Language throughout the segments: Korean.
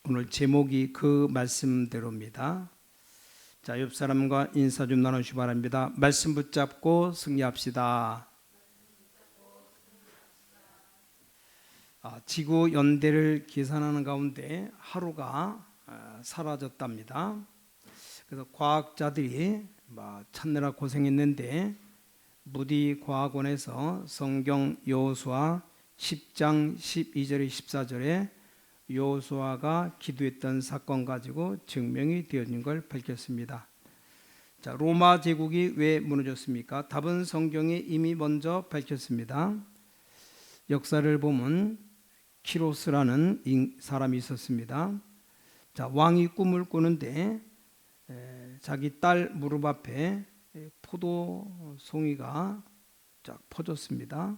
오늘 제목이 그 말씀대로입니다. 자, 옆 사람과 인사 좀 나누시기 바랍니다. 말씀 붙잡고 승리합시다. 지구 연대를 계산하는 가운데 하루가 사라졌답니다. 그래서 과학자들이 찾느라 고생했는데 무디 과학원에서 성경 여호수아 10장 12절에 14절에 여호수아가 기도했던 사건 가지고 증명이 되어진 걸 밝혔습니다. 자, 로마 제국이 왜 무너졌습니까? 답은 성경에 이미 먼저 밝혔습니다. 역사를 보면 키로스라는 사람이 있었습니다. 자, 왕이 꿈을 꾸는데 자기 딸 무릎 앞에 포도 송이가 쫙 퍼졌습니다.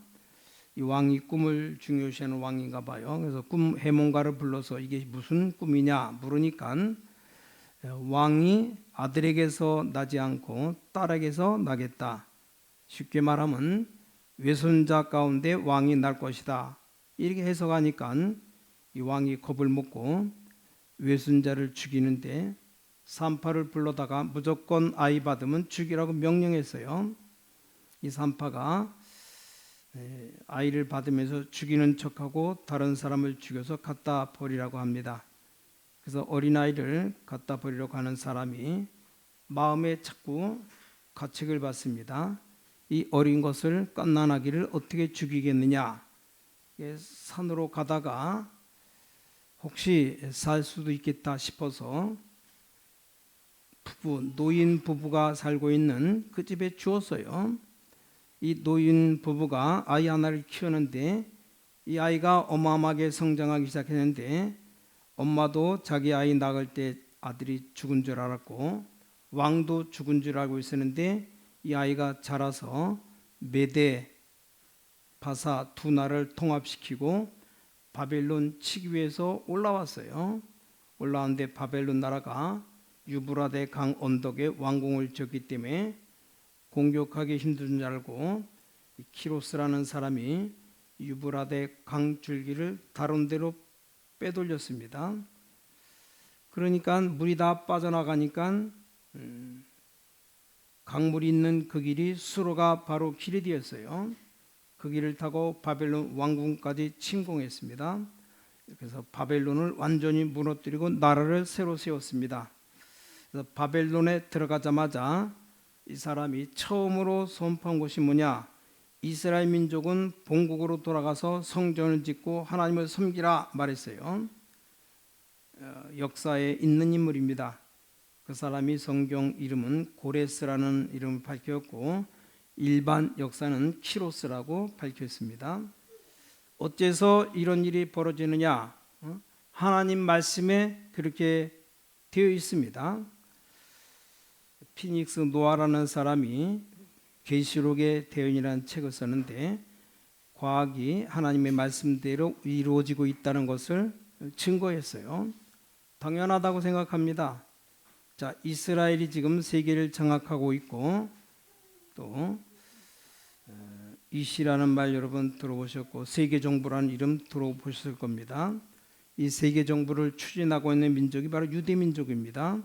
이 왕이 꿈을 중요시하는 왕인가 봐요. 그래서 꿈 해몽가를 불러서 이게 무슨 꿈이냐 물으니까 왕이 아들에게서 나지 않고 딸에게서 나겠다. 쉽게 말하면 외손자 가운데 왕이 날 것이다. 이렇게 해석하니까 이 왕이 겁을 먹고 외손자를 죽이는데 산파를 불러다가 무조건 아이 받으면 죽이라고 명령했어요. 이 산파가 아이를 받으면서 죽이는 척하고 다른 사람을 죽여서 갖다 버리라고 합니다. 그래서 어린아이를 갖다 버리려고 하는 사람이 마음에 자꾸 가책을 받습니다. 이 어린 것을 갓난아기를 어떻게 죽이겠느냐. 산으로 가다가 혹시 살 수도 있겠다 싶어서 노인 부부가 살고 있는 그 집에 주었어요. 이 노인 부부가 아이 하나를 키우는데 이 아이가 어마어마하게 성장하기 시작했는데 엄마도 자기 아이 낳을 때 아들이 죽은 줄 알았고 왕도 죽은 줄 알고 있었는데 이 아이가 자라서 메대, 바사 두 나라를 통합시키고 바벨론 치기 위해서 올라왔어요. 올라왔는데 바벨론 나라가 유브라데 강 언덕에 왕궁을 지었기 때문에 공격하기 힘든 줄 알고 키로스라는 사람이 유브라데 강 줄기를 다른 데로 빼돌렸습니다. 그러니까 물이 다 빠져나가니까 강물이 있는 그 길이 수로가 바로 길이 되었어요. 그 길을 타고 바벨론 왕궁까지 침공했습니다. 그래서 바벨론을 완전히 무너뜨리고 나라를 새로 세웠습니다. 그래서 바벨론에 들어가자마자 이 사람이 처음으로 선포한 것이 뭐냐? 이스라엘 민족은 본국으로 돌아가서 성전을 짓고 하나님을 섬기라 말했어요. 역사에 있는 인물입니다. 그 사람이 성경 이름은 고레스라는 이름을 밝혔고 일반 역사는 키로스라고 밝혔습니다. 어째서 이런 일이 벌어지느냐? 하나님 말씀에 그렇게 되어 있습니다. 피닉스 노아라는 사람이 계시록의 대연이라는 책을 썼는데 과학이 하나님의 말씀대로 이루어지고 있다는 것을 증거했어요. 당연하다고 생각합니다. 자, 이스라엘이 지금 세계를 장악하고 있고 또 이시라는 말 여러분 들어보셨고 세계정부라는 이름 들어보셨을 겁니다. 이 세계정부를 추진하고 있는 민족이 바로 유대민족입니다.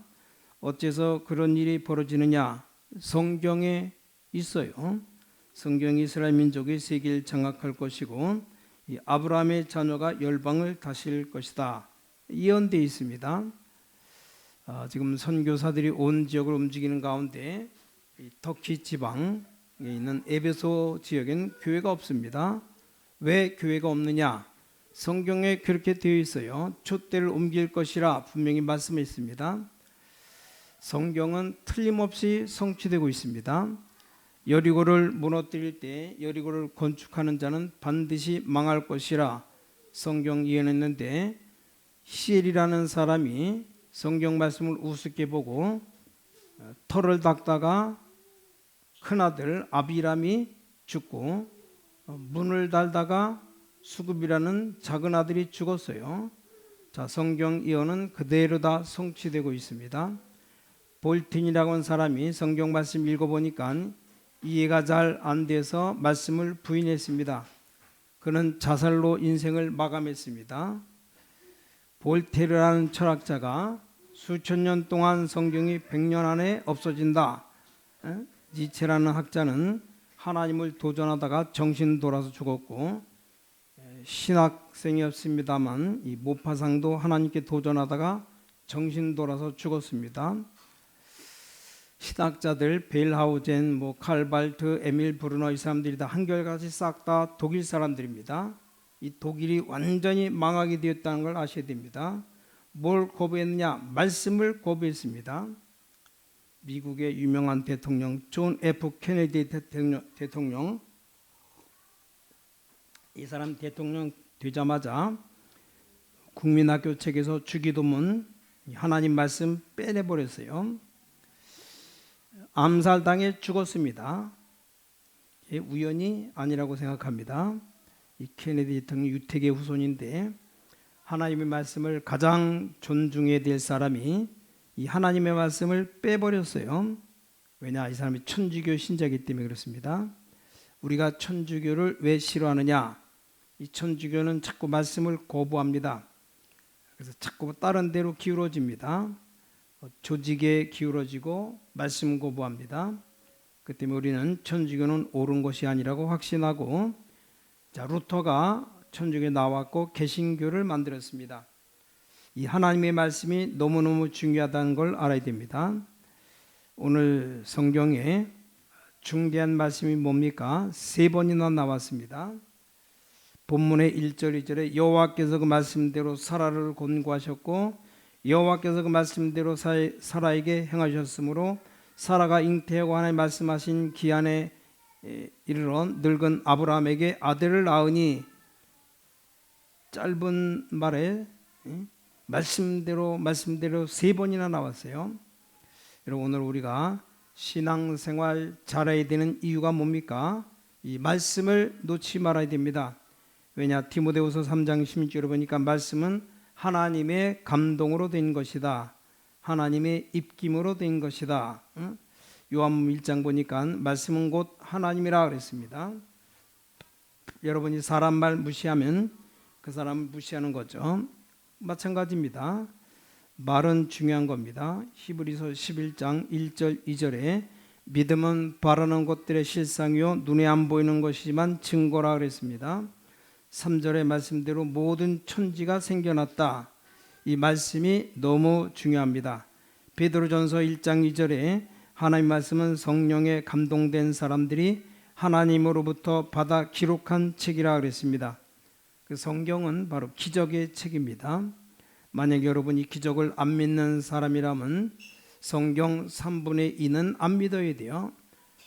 어째서 그런 일이 벌어지느냐? 성경에 있어요. 성경이 이스라엘 민족이 세계를 장악할 것이고 이 아브라함의 자녀가 열방을 다스릴 것이다. 예언되어 있습니다. 지금 선교사들이 온 지역을 움직이는 가운데 이 터키 지방에 있는 에베소 지역엔 교회가 없습니다. 왜 교회가 없느냐? 성경에 그렇게 되어 있어요. 촛대를 옮길 것이라 분명히 말씀했습니다. 성경은 틀림없이 성취되고 있습니다. 여리고를 무너뜨릴 때 여리고를 건축하는 자는 반드시 망할 것이라 성경 예언했는데 히엘이라는 사람이 성경 말씀을 우습게 보고 털을 닦다가 큰아들 아비람이 죽고 문을 달다가 수굽이라는 작은 아들이 죽었어요. 자, 성경 예언은 그대로 다 성취되고 있습니다. 볼틴이라고 하는 사람이 성경 말씀 읽어보니까 이해가 잘 안 돼서 말씀을 부인했습니다. 그는 자살로 인생을 마감했습니다. 볼테르라는 철학자가 수천 년 동안 성경이 100년 안에 없어진다. 니체라는 학자는 하나님을 도전하다가 정신 돌아서 죽었고, 신학생이었습니다만 이 모파상도 하나님께 도전하다가 정신 돌아서 죽었습니다. 신학자들 벨하우젠, 칼발트, 에밀 브루너, 이 사람들이 다 한결같이 싹 다 독일 사람들입니다. 이 독일이 완전히 망하게 되었다는 걸 아셔야 됩니다. 뭘 거부했느냐? 말씀을 거부했습니다. 미국의 유명한 대통령 존 F 케네디 대통령, 이 사람 대통령 되자마자 국민학교 책에서 주기도문 하나님 말씀 빼내버렸어요. 암살당해 죽었습니다. 우연이 아니라고 생각합니다. 이 케네디 대통령 유택의 후손인데 하나님의 말씀을 가장 존중해야 될 사람이 이 하나님의 말씀을 빼버렸어요. 왜냐? 이 사람이 천주교 신자이기 때문에 그렇습니다. 우리가 천주교를 왜 싫어하느냐? 이 천주교는 자꾸 말씀을 거부합니다. 그래서 자꾸 다른 데로 기울어집니다. 조직에 기울어지고 말씀 거부합니다. 그 때문에 우리는 천주교는 옳은 것이 아니라고 확신하고, 루터가 천주교에 나왔고 개신교를 만들었습니다. 이 하나님의 말씀이 너무너무 중요하다는 걸 알아야 됩니다. 오늘 성경에 중대한 말씀이 뭡니까? 3번이나 나왔습니다. 본문의 1절 2절에 여호와께서 그 말씀대로 사라를 권고하셨고 여호와께서 그 말씀대로 사라에게 행하셨으므로 사라가 잉태하고 하나님 말씀하신 기한에 이르러 늙은 아브라함에게 아들을 낳으니, 짧은 말에 말씀대로 3번이나 나왔어요. 여러분, 오늘 우리가 신앙생활 잘해야 되는 이유가 뭡니까? 이 말씀을 놓지 말아야 됩니다. 왜냐? 디모데후서 3장 16절에 보니까 말씀은 하나님의 감동으로 된 것이다. 하나님의 입김으로 된 것이다. 요한복음 1장 보니까 말씀은 곧 하나님이라 그랬습니다. 여러분이 사람 말 무시하면 그 사람을 무시하는 거죠. 마찬가지입니다. 말은 중요한 겁니다. 히브리서 11장 1절 2절에 믿음은 바라는 것들의 실상이요 눈에 안 보이는 것이지만 증거라 그랬습니다. 3절의 말씀대로 모든 천지가 생겨났다. 이 말씀이 너무 중요합니다. 베드로전서 1장 2절에 하나님 말씀은 성령에 감동된 사람들이 하나님으로부터 받아 기록한 책이라 그랬습니다. 그 성경은 바로 기적의 책입니다. 만약 여러분이 기적을 안 믿는 사람이라면 성경 3분의 2는 안 믿어야 돼요.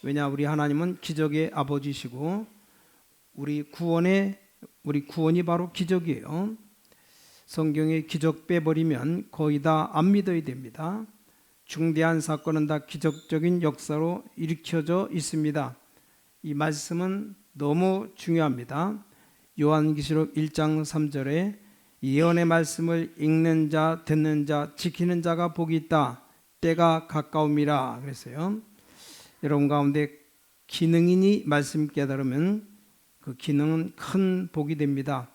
왜냐? 우리 하나님은 기적의 아버지시고 우리 구원이 바로 기적이에요. 성경의 기적 빼버리면 거의 다 안 믿어야 됩니다. 중대한 사건은 다 기적적인 역사로 일으켜져 있습니다. 이 말씀은 너무 중요합니다. 요한계시록 1장 3절에 예언의 말씀을 읽는 자, 듣는 자, 지키는 자가 복이 있다. 때가 가까움이라 그랬어요. 여러분 가운데 기능인이 말씀 깨달으면 그 기능은 큰 복이 됩니다.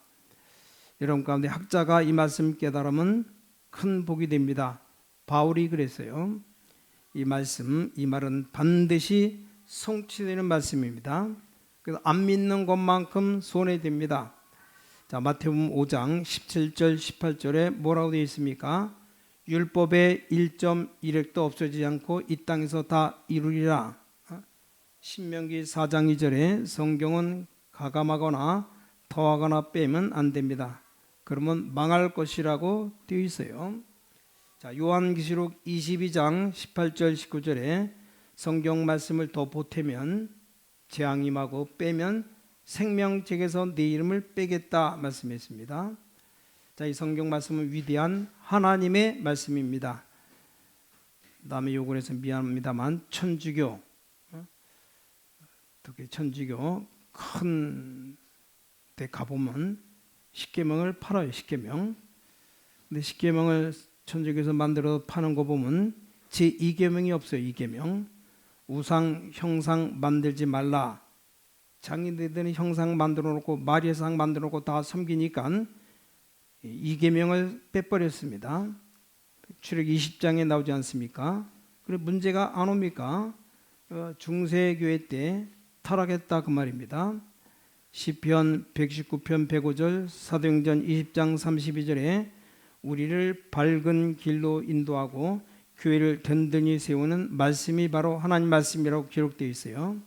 여러분 가운데 학자가 이 말씀 깨달으면 큰 복이 됩니다. 바울이 그랬어요. 이 말은 반드시 성취되는 말씀입니다. 그래서 안 믿는 것만큼 손해됩니다. 자, 마태복음 5장 17절 18절에 뭐라고 되어 있습니까? 율법의 1.1획도 없어지지 않고 이 땅에서 다 이루리라. 신명기 4장 2절에 성경은 가감하거나 더하거나 빼면 안 됩니다. 그러면 망할 것이라고 되어 있어요. 자, 요한계시록 22장 18절 19절에 성경 말씀을 더 보태면 재앙이 임하고 빼면 생명책에서 내 이름을 빼겠다 말씀했습니다. 자, 이 성경 말씀은 위대한 하나님의 말씀입니다. 남의 욕을 해서 미안합니다만 천주교, 특히 천주교 큰 데 가보면 십계명을 팔아요. 십계명. 근데 십계명을 천주교에서 만들어 파는 거 보면 제2계명이 없어요. 2계명. 우상 형상 만들지 말라. 장인들은 형상 만들어 놓고 마리아상 만들어 놓고 다 섬기니까 이 계명을 빼버렸습니다. 출애굽기 20장에 나오지 않습니까? 그래 문제가 안 옵니까? 중세교회 때 타락했다 그 말입니다. 시편 119편 105절, 사도행전 20장 32절에 우리를 밝은 길로 인도하고 교회를 든든히 세우는 말씀이 바로 하나님 말씀이라고 기록되어 있어요.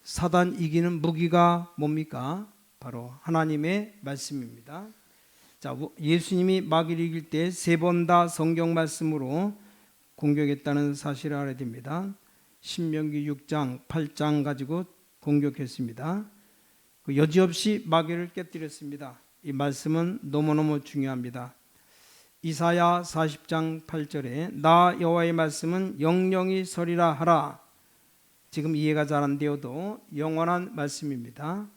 사단 이기는 무기가 뭡니까? 바로 하나님의 말씀입니다. 자, 예수님이 마귀를 이길 때 3번 다 성경 말씀으로 공격했다는 사실을 알아야 됩니다. 신명기 6장, 8장 가지고 공격했습니다. 여지없이 마귀를 깨뜨렸습니다. 이 말씀은 너무너무 중요합니다. 이사야 40장 8절에 나 여호와의 말씀은 영영이 서리라 하라. 지금 이해가 잘 안 되어도 영원한 말씀입니다.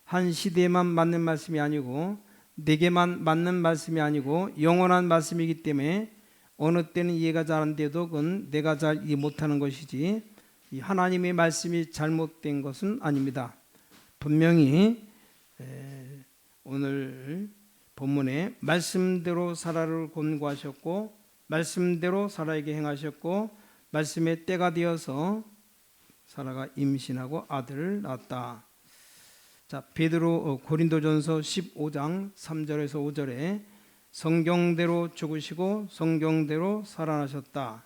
한 시대에만 맞는 말씀이 아니고 내게만 맞는 말씀이 아니고 영원한 말씀이기 때문에 어느 때는 이해가 잘 안 돼도 그건 내가 잘 이해 못하는 것이지 이 하나님의 말씀이 잘못된 것은 아닙니다. 분명히 오늘 본문에 말씀대로 사라를 권고하셨고 말씀대로 사라에게 행하셨고 말씀의 때가 되어서 사라가 임신하고 아들을 낳았다. 자, 베드로 고린도전서 15장 3절에서 5절에 성경대로 죽으시고 성경대로 살아나셨다.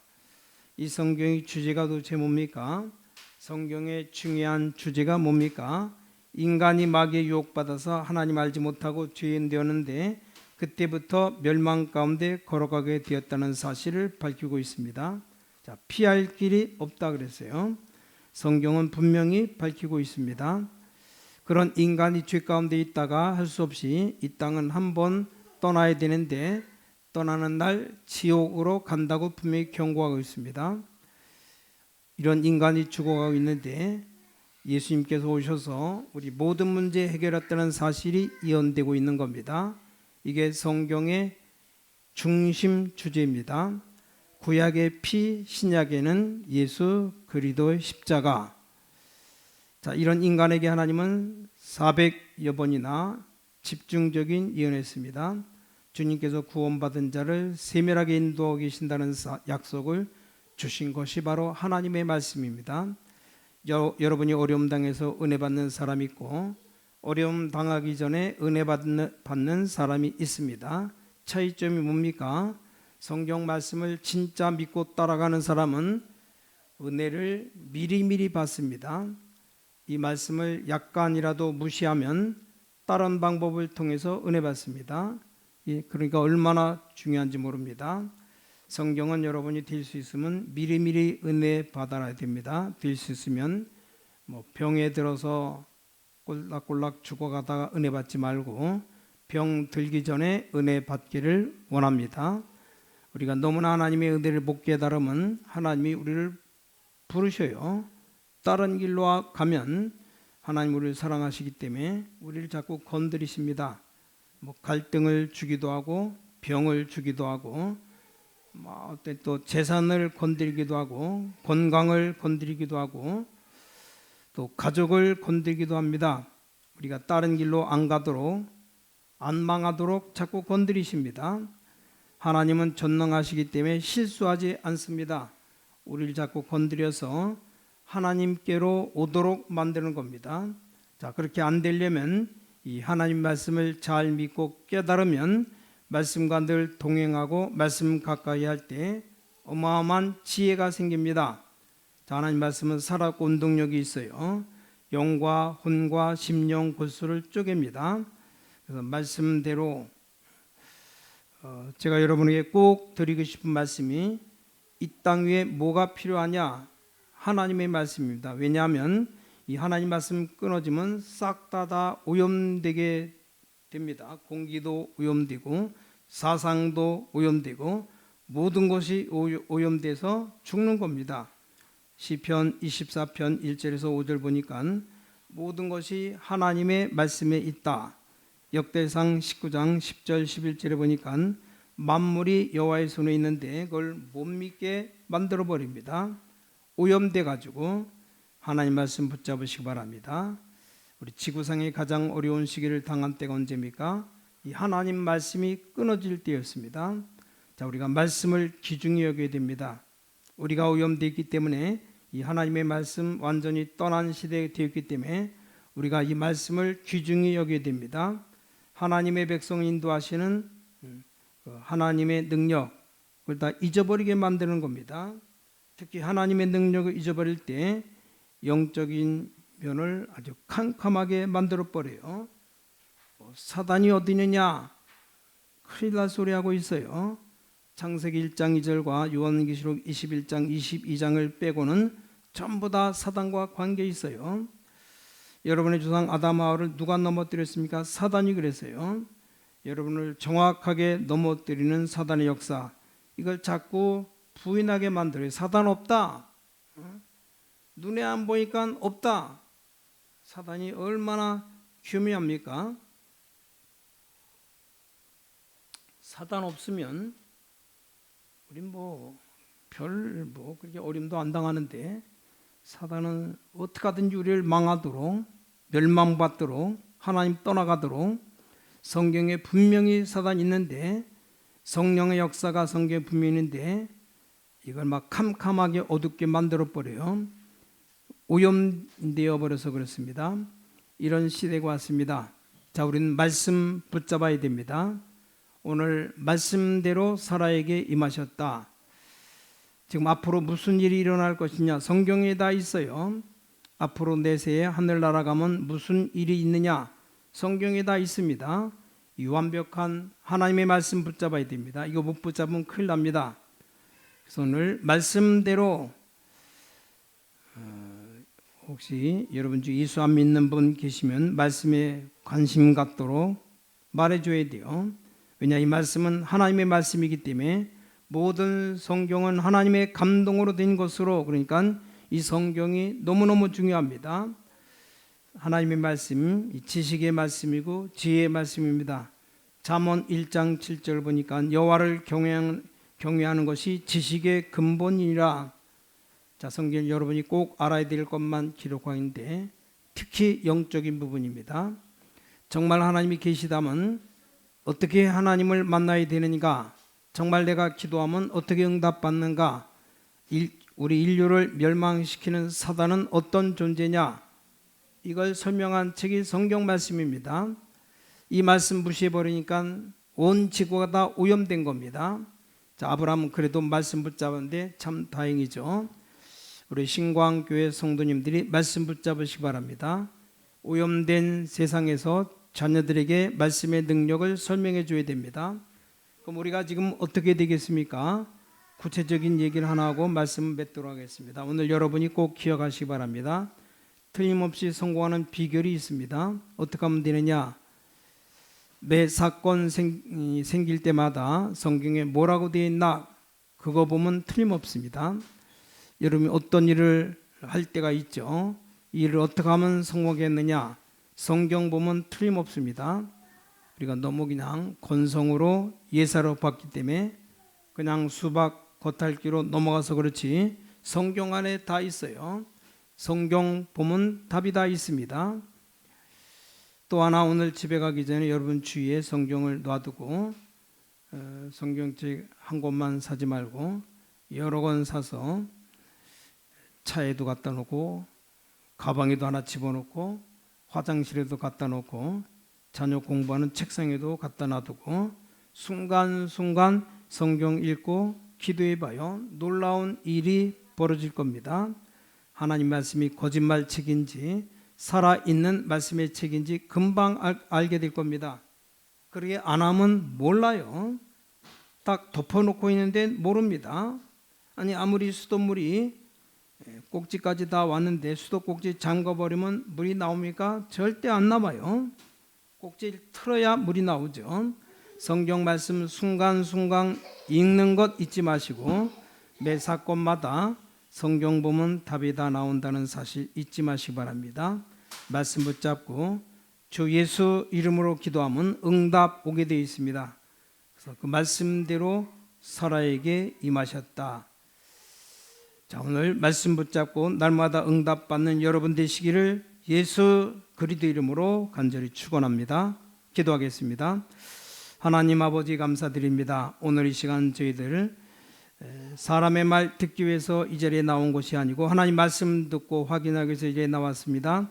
이 성경의 주제가 도대체 뭡니까? 성경의 중요한 주제가 뭡니까? 인간이 마귀에 유혹받아서 하나님 알지 못하고 죄인 되었는데 그때부터 멸망 가운데 걸어가게 되었다는 사실을 밝히고 있습니다. 자, 피할 길이 없다 그랬어요. 성경은 분명히 밝히고 있습니다. 그런 인간이 죄 가운데 있다가 할 수 없이 이 땅은 한번 떠나야 되는데 떠나는 날 지옥으로 간다고 분명히 경고하고 있습니다. 이런 인간이 죽어가고 있는데 예수님께서 오셔서 우리 모든 문제 해결했다는 사실이 예언되고 있는 겁니다. 이게 성경의 중심 주제입니다. 구약의 피, 신약에는 예수 그리스도의 십자가. 자, 이런 인간에게 하나님은 400여 번이나 집중적인 예언했습니다. 주님께서 구원받은 자를 세밀하게 인도하고 계신다는 약속을 주신 것이 바로 하나님의 말씀입니다. 여러분이 어려움 당해서 은혜 받는 사람이 있고 어려움 당하기 전에 은혜 받는 사람이 있습니다. 차이점이 뭡니까? 성경 말씀을 진짜 믿고 따라가는 사람은 은혜를 미리미리 받습니다. 이 말씀을 약간이라도 무시하면 다른 방법을 통해서 은혜 받습니다. 그러니까 얼마나 중요한지 모릅니다. 성경은 여러분이 될 수 있으면 미리미리 은혜 받아야 됩니다. 될 수 있으면 병에 들어서 꼴락꼴락 죽어가다가 은혜 받지 말고 병 들기 전에 은혜 받기를 원합니다. 우리가 너무나 하나님의 은혜를 못 깨달으면 하나님이 우리를 부르셔요. 다른 길로 가면 하나님 우리를 사랑하시기 때문에 우리를 자꾸 건드리십니다. 갈등을 주기도 하고 병을 주기도 하고 또 재산을 건드리기도 하고 건강을 건드리기도 하고 또 가족을 건드리기도 합니다. 우리가 다른 길로 안 가도록 안 망하도록 자꾸 건드리십니다. 하나님은 전능하시기 때문에 실수하지 않습니다. 우리를 자꾸 건드려서 하나님께로 오도록 만드는 겁니다. 자, 그렇게 안 되려면 이 하나님 말씀을 잘 믿고 깨달으면 말씀과 늘 동행하고 말씀 가까이 할 때 어마어마한 지혜가 생깁니다. 자, 하나님 말씀은 살아있고 운동력이 있어요. 영과 혼과 심령 골수를 쪼갭니다. 그래서 말씀대로 제가 여러분에게 꼭 드리고 싶은 말씀이 이 땅 위에 뭐가 필요하냐? 하나님의 말씀입니다. 왜냐하면 이 하나님 말씀 끊어지면 싹 다 오염되게 됩니다. 공기도 오염되고 사상도 오염되고 모든 것이 오염돼서 죽는 겁니다. 시편 24편 1절에서 5절 보니까 모든 것이 하나님의 말씀에 있다. 역대상 19장 10절 11절에 보니까 만물이 여호와의 손에 있는데 그걸 못 믿게 만들어 버립니다. 오염돼 가지고 하나님 말씀 붙잡으시기 바랍니다. 우리 지구상의 가장 어려운 시기를 당한 때가 언제입니까? 이 하나님 말씀이 끊어질 때였습니다. 자, 우리가 말씀을 귀중히 여겨야 됩니다. 우리가 오염되어 있기 때문에 이 하나님의 말씀 완전히 떠난 시대에 되었기 때문에 우리가 이 말씀을 귀중히 여겨야 됩니다. 하나님의 백성을 인도하시는 하나님의 능력을 다 잊어버리게 만드는 겁니다. 특히 하나님의 능력을 잊어버릴 때 영적인 면을 아주 캄캄하게 만들어 버려요. 사단이 어디 있느냐? 큰일 날 소리 하고 있어요. 창세기 1장 2절과 요한계시록 21장 22장을 빼고는 전부 다 사단과 관계 있어요. 여러분의 조상 아담 하와를 누가 넘어뜨렸습니까? 사단이 그랬어요. 여러분을 정확하게 넘어뜨리는 사단의 역사, 이걸 자꾸 부인하게 만들어요. 사단 없다. 눈에 안 보니까 없다. 사단이 얼마나 교묘합니까? 사단 없으면 우린 별 그렇게 어림도 안 당하는데, 사단은 어떻게 하든지 우리를 망하도록, 멸망받도록, 하나님 떠나가도록, 성경에 분명히 사단이 있는데, 성령의 역사가 성경에 분명히 있는데 이걸 막 캄캄하게 어둡게 만들어 버려요. 오염되어 버려서 그렇습니다. 이런 시대가 왔습니다. 자, 우리는 말씀 붙잡아야 됩니다. 오늘 말씀대로 살아에게 임하셨다. 지금 앞으로 무슨 일이 일어날 것이냐, 성경에 다 있어요. 앞으로 내세에 하늘나라 가면 무슨 일이 있느냐, 성경에 다 있습니다. 이 완벽한 하나님의 말씀 붙잡아야 됩니다. 이거 못 붙잡으면 큰일 납니다. 그래서 오늘 말씀대로, 혹시 여러분 중 예수 안 믿는 분 계시면 말씀에 관심 갖도록 말해줘야 돼요. 왜냐, 이 말씀은 하나님의 말씀이기 때문에 모든 성경은 하나님의 감동으로 된 것으로, 그러니까 이 성경이 너무너무 중요합니다. 하나님의 말씀, 이 지식의 말씀이고 지혜의 말씀입니다. 잠언 1장 7절 보니까 여호와를 경외하는 것이 지식의 근본이라. 자, 성경 여러분이 꼭 알아야 될 것만 기록하고 있는데, 특히 영적인 부분입니다. 정말 하나님이 계시다면 어떻게 하나님을 만나야 되는가, 정말 내가 기도하면 어떻게 응답받는가, 우리 인류를 멸망시키는 사단은 어떤 존재냐, 이걸 설명한 책이 성경 말씀입니다. 이 말씀 무시해버리니까 온 지구가 다 오염된 겁니다. 자, 아브라함은 그래도 말씀 붙잡았는데 참 다행이죠. 우리 신광교회 성도님들이 말씀 붙잡으시기 바랍니다. 오염된 세상에서 자녀들에게 말씀의 능력을 설명해 줘야 됩니다. 그럼 우리가 지금 어떻게 되겠습니까? 구체적인 얘기를 하나 하고 말씀을 맺도록 하겠습니다. 오늘 여러분이 꼭 기억하시기 바랍니다. 틀림없이 성공하는 비결이 있습니다. 어떻게 하면 되느냐? 매 사건 생길 때마다 성경에 뭐라고 되어 있나, 그거 보면 틀림없습니다. 여러분이 어떤 일을 할 때가 있죠. 이 일을 어떻게 하면 성공하겠느냐, 성경 보면 틀림없습니다. 우리가 너무 그냥 건성으로 예사로 봤기 때문에 그냥 수박 겉핥기로 넘어가서 그렇지, 성경 안에 다 있어요. 성경 보면 답이 다 있습니다. 또 하나, 오늘 집에 가기 전에 여러분 주위에 성경을 놔두고, 성경책 한 권만 사지 말고 여러 권 사서 차에도 갖다 놓고, 가방에도 하나 집어넣고, 화장실에도 갖다 놓고, 자녀 공부하는 책상에도 갖다 놔두고 순간순간 성경 읽고 기도해봐요. 놀라운 일이 벌어질 겁니다. 하나님 말씀이 거짓말책인지 살아있는 말씀의 책인지 금방 알게 될 겁니다. 그렇게 안 하면 몰라요. 딱 덮어놓고 있는데 모릅니다. 아니, 아무리 수돗물이 꼭지까지 다 왔는데 수도 꼭지 잠가버리면 물이 나옵니까? 절대 안 나와요. 꼭지를 틀어야 물이 나오죠. 성경 말씀 순간순간 읽는 것 잊지 마시고, 매 사건마다 성경 보면 답이 다 나온다는 사실 잊지 마시기 바랍니다. 말씀 붙잡고 주 예수 이름으로 기도하면 응답 오게 되어 있습니다. 그래서 그 말씀대로 사라에게 임하셨다. 자, 오늘 말씀 붙잡고 날마다 응답받는 여러분 되시기를 예수 그리스도 이름으로 간절히 축원합니다. 기도하겠습니다. 하나님 아버지 감사드립니다. 오늘 이 시간 저희들 사람의 말 듣기 위해서 이 자리에 나온 것이 아니고 하나님 말씀 듣고 확인하기 위해서 이 자리에 나왔습니다.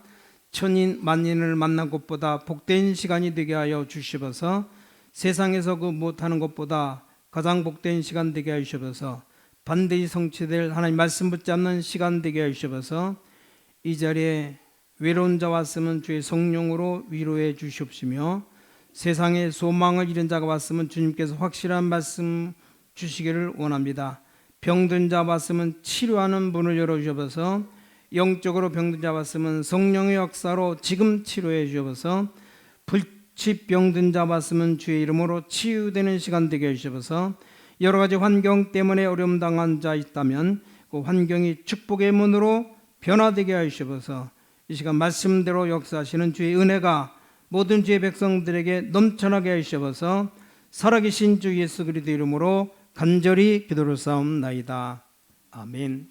천인 만인을 만난 것보다 복된 시간이 되게 하여 주시옵소서. 세상에서 그 못하는 것보다 가장 복된 시간 되게 하여 주시옵소서. 반드시 성취될 하나님 말씀 붙잡는 시간 되게 하여 주시옵소서. 이 자리에 외로운 자 왔으면 주의 성령으로 위로해 주시옵시며, 세상에 소망을 잃은 자가 왔으면 주님께서 확실한 말씀 주시기를 원합니다. 병든 자 왔으면 치료하는 문을 열어주셔서, 영적으로 병든 자 왔으면 성령의 역사로 지금 치료해 주셔서, 불치병든 자 왔으면 주의 이름으로 치유되는 시간 되게 해주셔서, 여러 가지 환경 때문에 어려움 당한 자 있다면 그 환경이 축복의 문으로 변화되게 하시옵소서. 이 시간 말씀대로 역사하시는 주의 은혜가 모든 주의 백성들에게 넘쳐나게 하시옵소서. 살아계신 주 예수 그리스도 이름으로 간절히 기도를 쌓옵나이다. 아멘.